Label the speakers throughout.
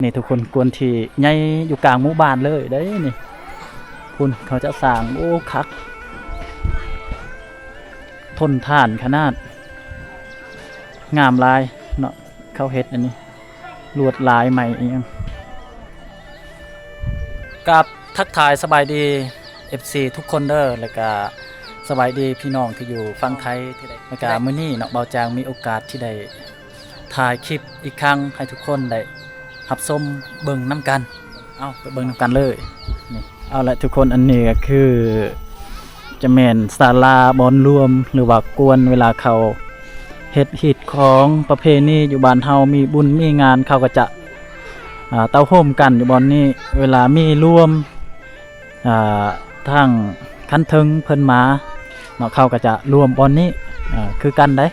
Speaker 1: นี่ทุกคนกวนที่ใหญ่อยู่กลางหมู่บ้านเลยได้นี่คุณเขาจะสร้างโอ้คักทนทานขนาดงามลายเนาะเขาเฮ็ดอันนี้ลวดลายใหม่เองกับทักทายสบายดี FC ทุกคนเด้อแล้วก็สบายดีพี่น้องที่อยู่ฝั่งไทยที่ได้แล้วก็มื้อนี้เนาะเบาจางมีโอกาสที่ได้ถ่ายคลิปอีกครั้งให้ทุกคนได้รับชมเบิ่งน้ำกันเอาไปเบิ่งน้ำกันเลยนี่เอาละทุกคนอันนี้ก็คือจะแม่นศาลาบอนรวมหรือว่ากวนเวลาเขาเฮ็ดฮิตของประเพณีอยู่บ้านเฮามีบุญมีงานเขาก็จะเต้าโฮมกันอยู่บอนนี้เวลามีรวมทั้งคันถึงเพิ่นมาเนาะเขาก็จะรวมบอนนี้คือกันได้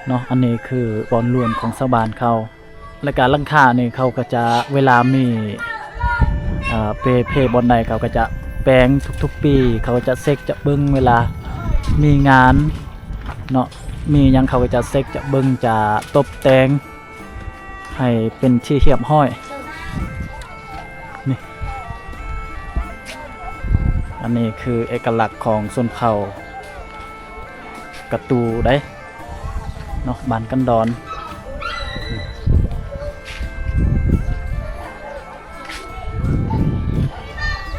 Speaker 1: เนาะอันนี้คือบอนรวมของชาวบ้านเขาและการลังค่านี่เขาก็จะเวลามีเพบอนใดเขาก็จะแปลงทุกๆปีเขาก็จะเซ็กจะเบิ่งเวลามีงานเนาะมียังเขาก็จะเซ็กจะเบิ่งจะตบแต่งให้เป็นที่เรียบร้อยนี่อันนี้คือเอกลักษณ์ของชนเผ่ากระตูได้เนาะบ้านกันดอน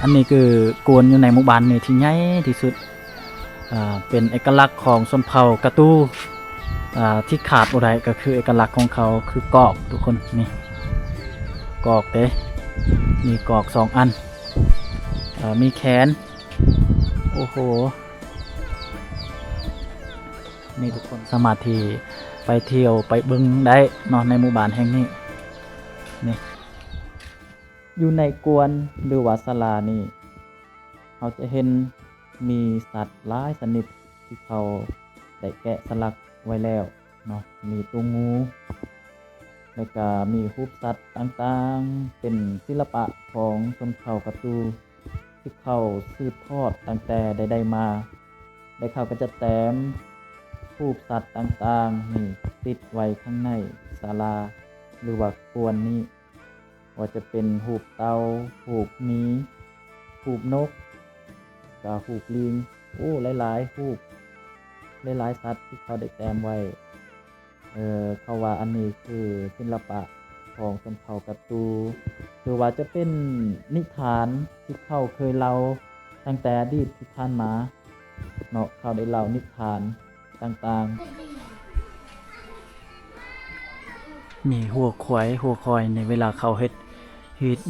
Speaker 1: อันนี้คือกวนอยู่ในหมู่บ้านนี่ที่ใหญ่ที่สุดเป็นเอกลักษณ์ของชนเผ่ากระตูที่ขาดบ่ได้ก็คือเอกลักษณ์ของเขาคือกอกทุกคนนี่กอกเด้มีกอก2อันมีแขนโอ้โหนี่ทุกคนสามารถที่ไปเที่ยวไปเบิ่งได้เนาะในหมู่บ้านแห่งนี้นี่อยู่ในกวนหรือว่าศาลานี่เราจะเห็นมีสัตว์หลายชนิดที่เขาได้แกะสลักไว้แล้วเนาะมีตัวงูแล้วก็มีรูปสัตว์ต่างๆเป็นศิลปะของชนเผ่ากระตูที่เขาสืบทอดตั้งแต่ใดๆมาได้เขาก็จะแต้มรูปสัตว์ต่างๆนี่ติดไว้ข้างในศาลาหรือว่ากวนนี้ว่าจะเป็นรูปเต่ารูปหมีรูปนกกับรูปลิงโอ้หลายๆรูปหลายๆสัตว์ที่เขาได้แต้มไว้เขาว่าอันนี้คือศิลปะของชนเผ่ากระตูหรือว่าจะเป็นนิทานที่เขาเคยเล่าตั้งแต่อดีตที่ผ่านมาเนาะเขาได้เล่านิทานต่างๆมีหัวคอยในเวลาเขาเฮ็ด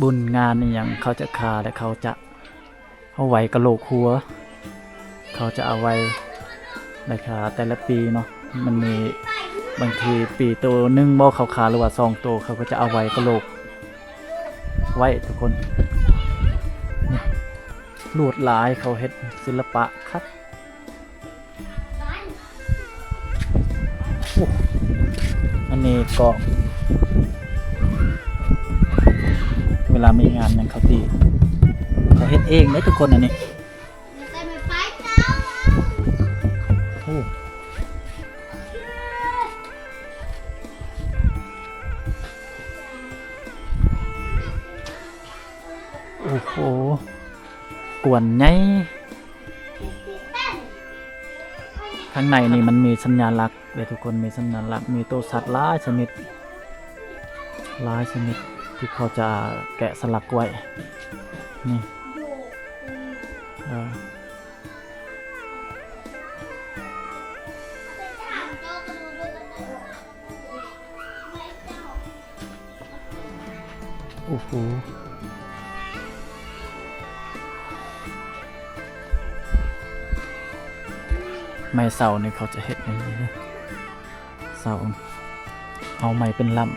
Speaker 1: บุญงานนี่อย่างเขาจะฆ่าและเขาจะเอาไว้กะโหลกหัวเขาจะเอาไว้นะคะแต่ละปีเนาะมันมีบางทีปีตัวนึงบ่เขาขาหรือว่า2ตัวเขาก็จะเอาไว้กะโหลกไว้ทุกคนนี่ลวดลายเขาเฮ็ดศิลปะครับอันนี้ก็เวลามีงานอย่างเขาตีเขาเฮ็ดเองได้ทุกคนอันนี้โอ้โหกวนใหญ่ข้างในนี่มันมีสัญลักษณ์เลยทุกคนมีสัญลักษณ์มีตัวสัตว์หลายชนิดที่เขาจะแกะสลักไว้นี่โอ้โหไม้เสาเนี่ยเขาจะเห็ดอย่างนี้นะเสาเอาไม้เป็นลำ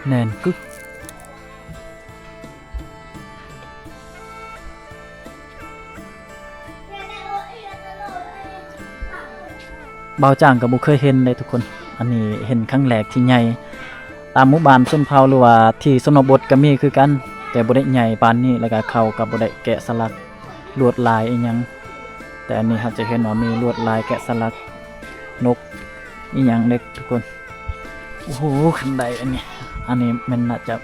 Speaker 1: แน่นกึกเบาจ่างกับบุเคยเห็นเลยทุกคนอันนี้เห็นครั้งแรกที่ใหญ่ตามหมู่บ้านชนเผ่าหรือว่าที่ชนบทก็มีคือกันแต่บ่ได้ใหญ่ปานนี้แล้วก็เขากับบ่ได้แกะสลักลวดลายอีหยังแต่อันนี้เราจะเห็นว่ามีลวดลายแกะสลักนกอีหยังเล็กทุกคนโอ้โหขันใดอันนี้ อันนี้มันน่าจะ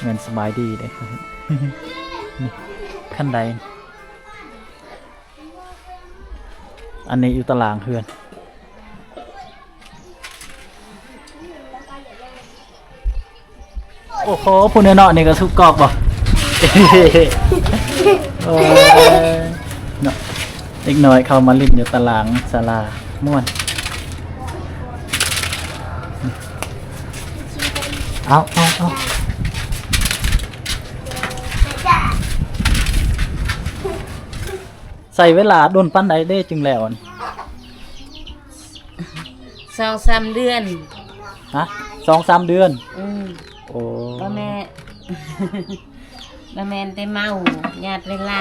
Speaker 1: แมันสบายดีเลย นี่ขั้นใดอันนี้อยู่ตารางเฮือนโอ้โหพูดเนาะนี่ก็สุกกอกบ่ โอ้ยเนาะอีกหน่อยเข้ามาลิ้นอยู่ตารางศาลาม่วนเอาใส่เวลาโดนปั้นใดได้จึงแล้วนี่
Speaker 2: 2-3 เดือน
Speaker 1: ฮะ2-3 เดือนโอ้
Speaker 2: ก็แม่ บ่แม่นแต่เมาญาติเวลา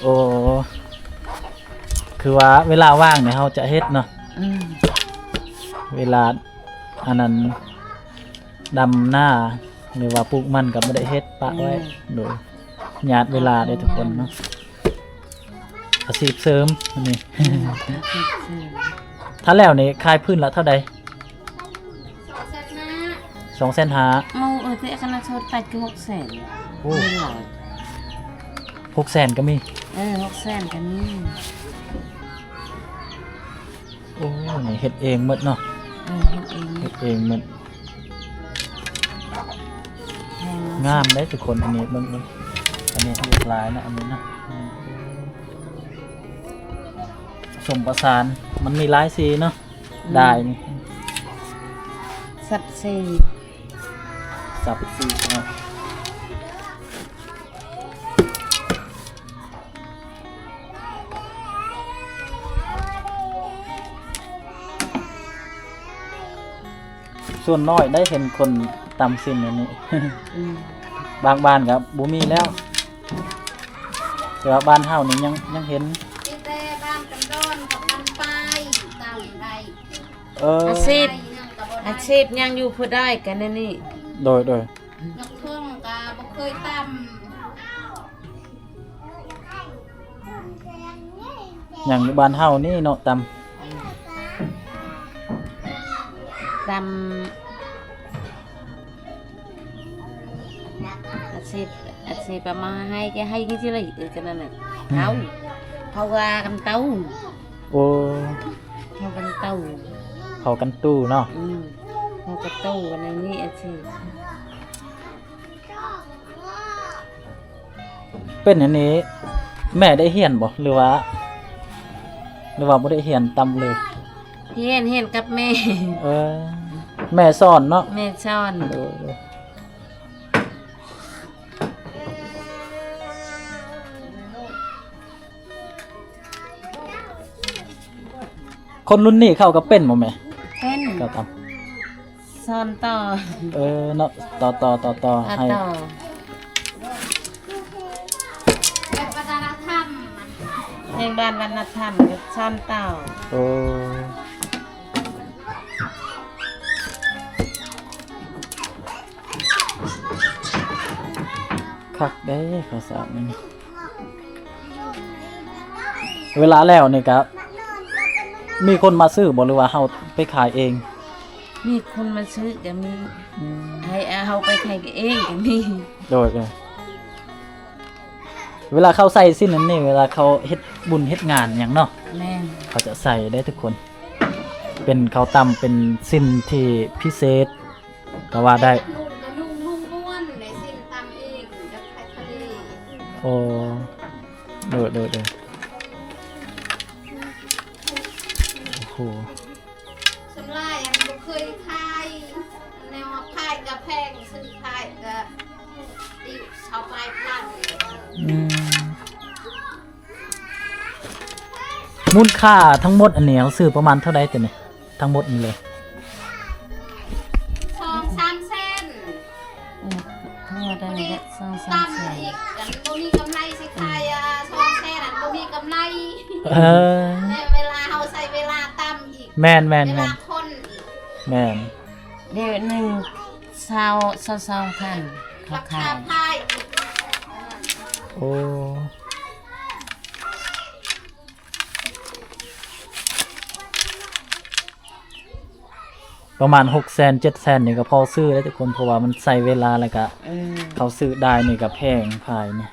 Speaker 1: โอ้คือว่าเวลาว่างเนี่ยเราจะเฮ็ดเนาะเวลาอันนั้นดำหน้าหรือว่าปลูกมันก็ไม่ได้เฮ็ดปะไว้โดยญาติเวลาได้ทุกคนเนาะอาชีพเสริมอันนี้ ถ้าแล้วนี่คายพื้นละเท่าใด2,500,000
Speaker 2: mau ở thế khả năng sốt tạch cái 600,000
Speaker 1: โอ้ 600,000ก็มี
Speaker 2: 600,000 cái ní
Speaker 1: โอ้นี่เฮ็ดเองหมดเนาะ
Speaker 2: hết em
Speaker 1: เฮ็ดเองหมดงามได้ทุกคนอันนี้เบิ่งอันนี้เรียบร้อยนะอันนี้นะสมประสานมันมีหลายสีเนาะได้นี่
Speaker 2: sắp xì
Speaker 1: สับสีเนาะส่วนน้อยได้เห็นคนตำสิ้นอันนี้ บางบ้านครับบ่มีแล้วแต่ว่าบ้านเฮานี่ยังเห็น
Speaker 3: แต่บ้านกันดอนกับบ้านปลายตามใด
Speaker 2: อาชีพยังอยู่พอได้กันนั่นนี่
Speaker 1: โดย
Speaker 3: นกเพิ่งกาบ่เคยต
Speaker 1: อย่างอยู่บ้านเฮานี่เนาะตำ
Speaker 2: ทำอาชีพประมาณให้cái gì lại cái này này thâu ra cầm tàu
Speaker 1: โอ้
Speaker 2: thâu cầm tàu
Speaker 1: เขากันตู้เนาะ
Speaker 2: thâu cầm tàu cái nàyนี่อาชีพ
Speaker 1: เป็นอันนี้ แม่ได้เฮียนบ่หรือว่าบ่ได้เฮียนตำเลย
Speaker 2: เห็นกับแม่
Speaker 1: แม่สอนเนาะ
Speaker 2: แม่ช้อน
Speaker 1: คนรุ่นนี้เข้าก็เป็นบ่แม่
Speaker 2: เป็น
Speaker 1: ก็ต
Speaker 2: ช้อนต่อ
Speaker 1: เนาะต่อให้
Speaker 2: ต่อ
Speaker 3: ำแบบวัฒนธรรม
Speaker 2: เพลงบ้านวัฒนธรรมกับช้อนต่อ
Speaker 1: โอ้คักได้ข้าวสารนี่เวลาแล้วนี่ครับมีคนมาซื้อบ่หรือว่าเฮาไปขายเอง
Speaker 2: มีคนมาซื้อก็มีให้เอาไปขายเองก็มี
Speaker 1: โดยเวลาเขาใส่สิ้นนั้นนี่เวลาเขาเฮ็ดบุญเฮ็ดงานอย่างเนาะ
Speaker 2: แม่น
Speaker 1: เขาจะใส่ได้ทุกคน เป็นเขาวตำเป็นสิ้นที่พิเศษก็ว่าได้
Speaker 3: นุ่งม้วนในสิ้นตำเองกับไข่ทะเล
Speaker 1: โอ้โดยโอ้โห
Speaker 3: สำลายอันบ่เคยขายแนวว่าขายกะแพงซื้อขายกะติวชาวปลายพันธุ์
Speaker 1: มูลค่าทั้งหมดอันนี้เขาซื้อประมาณเท่าใดแต่เนี่ยทั้งหมดนี่เลย
Speaker 3: 2-3 เส้น
Speaker 2: ทั้งหมดได้ก็2-3 แส
Speaker 3: ตำ
Speaker 2: น
Speaker 3: อีกกันบ่มีกำไรสิขาย2 เส้นอันบ่มีกำไร แต่เวลาเฮาใส่เวลาตำอีก
Speaker 1: แม่น
Speaker 3: เวลาคนอีก
Speaker 1: แม่น
Speaker 2: เดี๋ยวหนึ่ง22,000
Speaker 3: รา
Speaker 2: ขาย
Speaker 3: คาพายอีก
Speaker 1: โอ้ ประมาณ600,000 700,000นี่ก็พอซื้อแล้วทุกคนเพราะว่ามันใช้เวลาแล้วก็เขาซื้อได้นี่ก็แพงขายนี่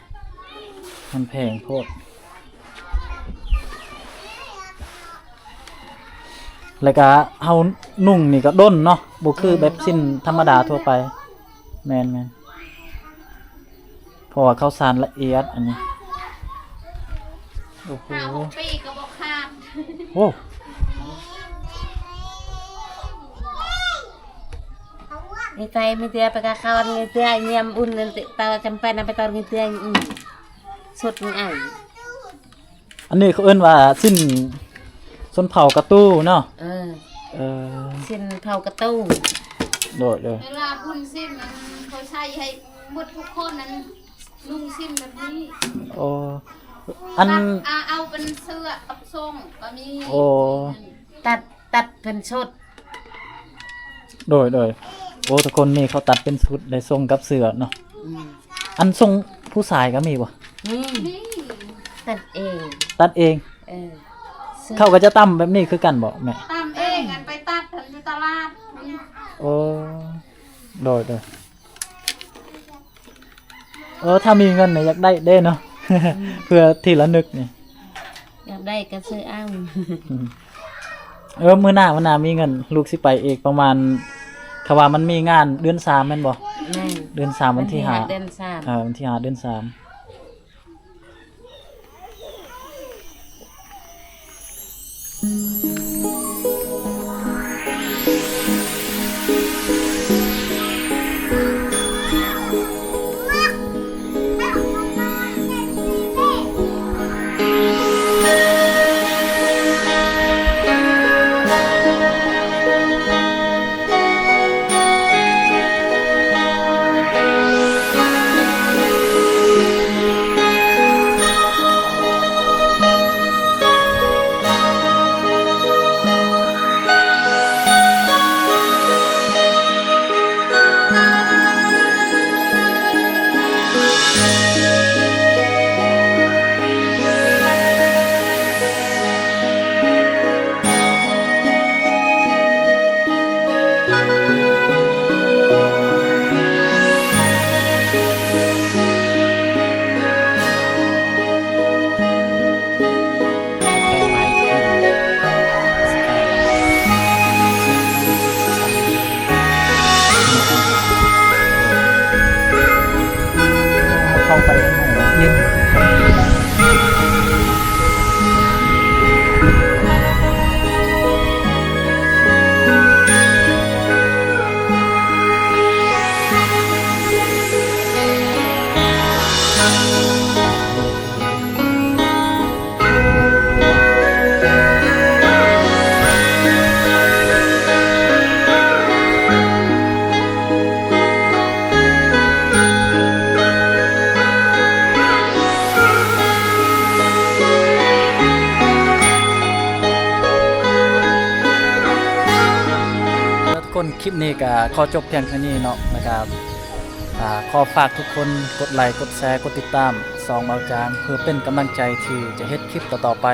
Speaker 1: มันแพงโพดแล้วก็เฮานุ่งนี่ก็ด้นเนาะบ่คือแบบสิ้นธรรมดาทั่วไปแม่นๆเพราะว่าข้าวสารละเอียดอันนี้โอ้โห
Speaker 3: 5-6 ปีก็บ่ขาด
Speaker 1: โอ้
Speaker 2: Người ta mới tia pakai kawan người tia nyam un nanti tahu sampai sampai tahu người tia sốt người ai
Speaker 1: อันนี้เขาเอิ้นว่าสิ้นส้นเผากระตู้เนาะเออ
Speaker 2: xin thầu cái tu
Speaker 1: โดดเลย
Speaker 3: เวลาบุญสิ้นมันเขาใช้ให้หมดทุกคนนั้นนุ่งสิ้นแบบนี้
Speaker 1: โอ้อัน
Speaker 3: เอาเป็นเสื้อกับทรงก็มี
Speaker 1: โอ้
Speaker 2: ตัดเป็นชุด
Speaker 1: โดยโอ้ทุกคนนี่เขาตัดเป็นชุดได้ทรงกับเสื้อเนาะอันทรงผู้ชายก็มีบ่
Speaker 2: นี่
Speaker 3: นี่
Speaker 2: ตัดเอง
Speaker 1: ตัดเอง เขาก็จะตั้มแบบนี้คือกันบ่แม่
Speaker 3: ตามเองกันไปตัดถึงตลาด
Speaker 1: โอ้โดยถ้ามีเงินเนี่ยอยากได้เด้เนาะ เพื่อทีละนึกนี่
Speaker 2: อยากได้ก็ซื้อเอา
Speaker 1: มื้อหน้ามีเงินลูกสิไปเอกประมาณคำว่ามันมีงานเดือน3แม่นบ่
Speaker 2: นั่น
Speaker 1: เดือน3วันที่5
Speaker 2: เดือนสาม
Speaker 1: วันที่5เดือน3เข้าไปข้างในเย็นคนคลิปนี้ก็ขอจบเพียงเท่านี้เนาะนะครับขอฝากทุกคนกดไลค์กดแชร์กดติดตาม2 เบาจางเพื่อเป็นกำลังใจที่จะเฮ็ดคลิปต่อๆไป